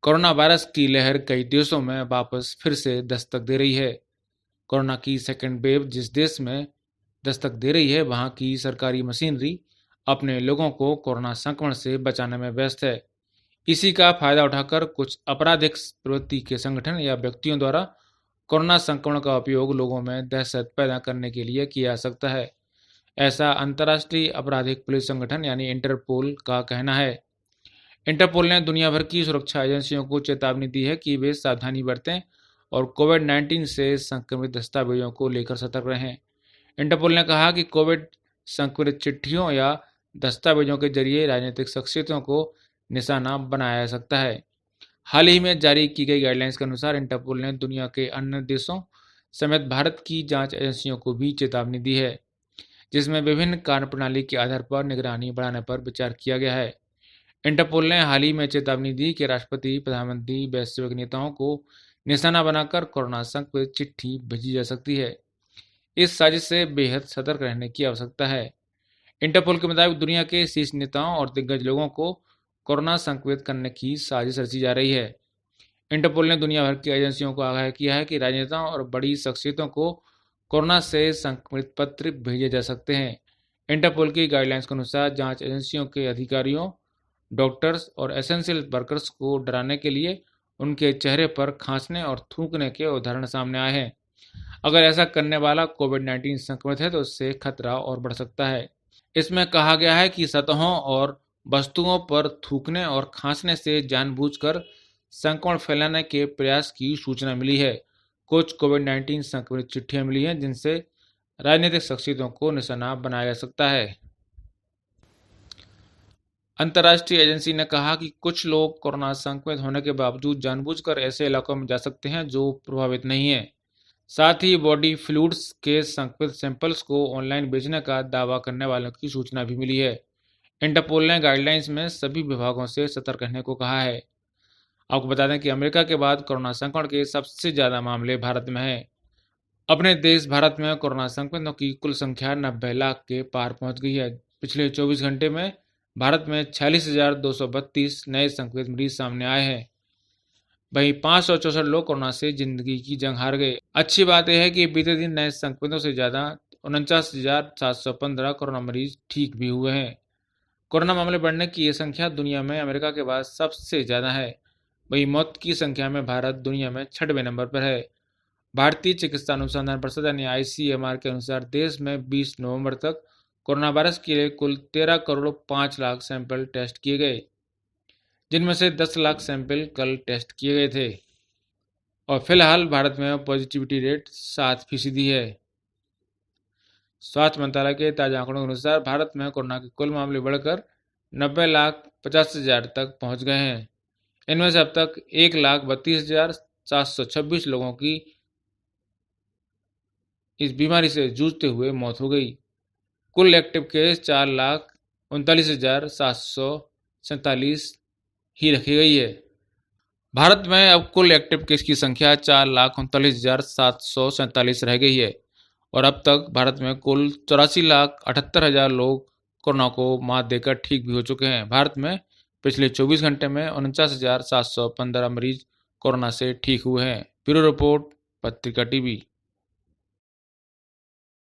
Corona virus की लहर कई देशों में वापस फिर से दस्तक दे रही है। कोरोना की सेकेंड वेव जिस देश में दस्तक दे रही है, वहां की सरकारी मशीनरी अपने लोगों को कोरोना संक्रमण से बचाने में व्यस्त है। इसी का फायदा उठाकर कुछ आपराधिक प्रवृत्ति के संगठन या व्यक्तियों द्वारा कोरोना संक्रमण का उपयोग लोगों में दहशत पैदा करने के लिए किया जा सकता है। ऐसा अंतर्राष्ट्रीय आपराधिक पुलिस संगठन यानी इंटरपोल का कहना है। इंटरपोल ने दुनिया भर की सुरक्षा एजेंसियों को चेतावनी दी है कि वे सावधानी बरतें और कोविड-19 से संक्रमित दस्तावेजों को लेकर सतर्क रहें। इंटरपोल ने कहा कि कोविड संक्रमित चिट्ठियों या दस्तावेजों के जरिए राजनीतिक शख्सियतों को निशाना बनाया जा सकता है। हाल ही में जारी की गई गाइडलाइंस के अनुसार इंटरपोल ने दुनिया के अन्य देशों समेत भारत की जांच एजेंसियों को भी चेतावनी दी है, जिसमें विभिन्न कार्यप्रणाली के आधार पर निगरानी बढ़ाने पर विचार किया गया है। इंटरपोल ने हाल ही में चेतावनी दी कि राष्ट्रपति, प्रधानमंत्री, वैश्विक नेताओं को निशाना बनाकर कोरोना संक्रमित चिट्ठी भेजी जा सकती है। इस साजिश से बेहद सतर्क रहने की आवश्यकता है। इंटरपोल के मुताबिक दुनिया के शीर्ष नेताओं और दिग्गज लोगों को कोरोना संक्रमित करने की साजिश रची जा रही है। इंटरपोल ने दुनिया भर की एजेंसियों को आगाह किया है कि राजनेताओं और बड़ी शख्सियतों को कोरोना से संक्रमित पत्र भेजे जा सकते हैं। इंटरपोल की गाइडलाइंस के अनुसार जांच एजेंसियों के अधिकारियों, डॉक्टर्स और एसेंशियल वर्कर्स को डराने के लिए उनके चेहरे पर खांसने और थूकने के उदाहरण सामने आए हैं। अगर ऐसा करने वाला कोविड-19 संक्रमित है तो इससे खतरा और बढ़ सकता है। इसमें कहा गया है कि सतहों और वस्तुओं पर थूकने और खांसने से जानबूझकर संक्रमण फैलाने के प्रयास की सूचना मिली है। कुछ कोविड-19 संक्रमित चिट्ठियां मिली हैं जिनसे राजनीतिक शख्सियतों को निशाना बनाया जा सकता है। अंतर्राष्ट्रीय एजेंसी ने कहा कि कुछ लोग कोरोना संक्रमित होने के बावजूद जानबूझकर ऐसे इलाकों में जा सकते हैं जो प्रभावित नहीं हैं। साथ ही बॉडी फ्लूइड्स के संक्रमित सैंपल्स को ऑनलाइन बेचने का दावा करने वालों की सूचना भी मिली है। इंटरपोल ने गाइडलाइंस में सभी विभागों से सतर्क रहने को कहा है। आपको बता दें कि अमेरिका के बाद कोरोना संक्रमण के सबसे ज़्यादा मामले भारत में हैं। अपने देश भारत में कोरोना संक्रमितों की कुल संख्या 90 लाख के पार पहुंच गई है। पिछले 24 घंटे में भारत में 46,232 नए संक्रमित मरीज सामने आए हैं। वहीं 564 लोग कोरोना से जिंदगी की जंग हार गए। अच्छी बात यह है कि बीते दिन नए संक्रमितों से ज़्यादा 49,715 कोरोना मरीज ठीक भी हुए हैं। कोरोना मामले बढ़ने की ये संख्या दुनिया में अमेरिका के बाद सबसे ज़्यादा है। वहीं मौत की संख्या में भारत दुनिया में 6वें नंबर पर है। भारतीय चिकित्सा अनुसंधान परिषद यानी ICMR के अनुसार देश में 20 नवंबर तक कोरोना वायरस के लिए कुल 13 करोड़ 5 लाख सैंपल टेस्ट किए गए, जिनमें से 10 लाख सैंपल कल टेस्ट किए गए थे। और फिलहाल भारत में पॉजिटिविटी रेट 7% है। स्वास्थ्य मंत्रालय के ताजा आंकड़ों के अनुसार भारत में कोरोना के कुल मामले बढ़कर 90,50,000 तक पहुंच गए हैं। इनमें से अब तक 1,32,726 लोगों की इस बीमारी से जूझते हुए मौत हो गई। कुल एक्टिव केस 4,39,747 ही रखी गई है। भारत में अब कुल एक्टिव केस की संख्या 4,39,747 रह गई है और अब तक भारत में कुल 84,78,000 लोग कोरोना को मात देकर ठीक भी हो चुके हैं। भारत में पिछले 24 घंटे में 49,715 मरीज कोरोना से ठीक हुए हैं। ब्यूरो रिपोर्ट, पत्रिका टीवी।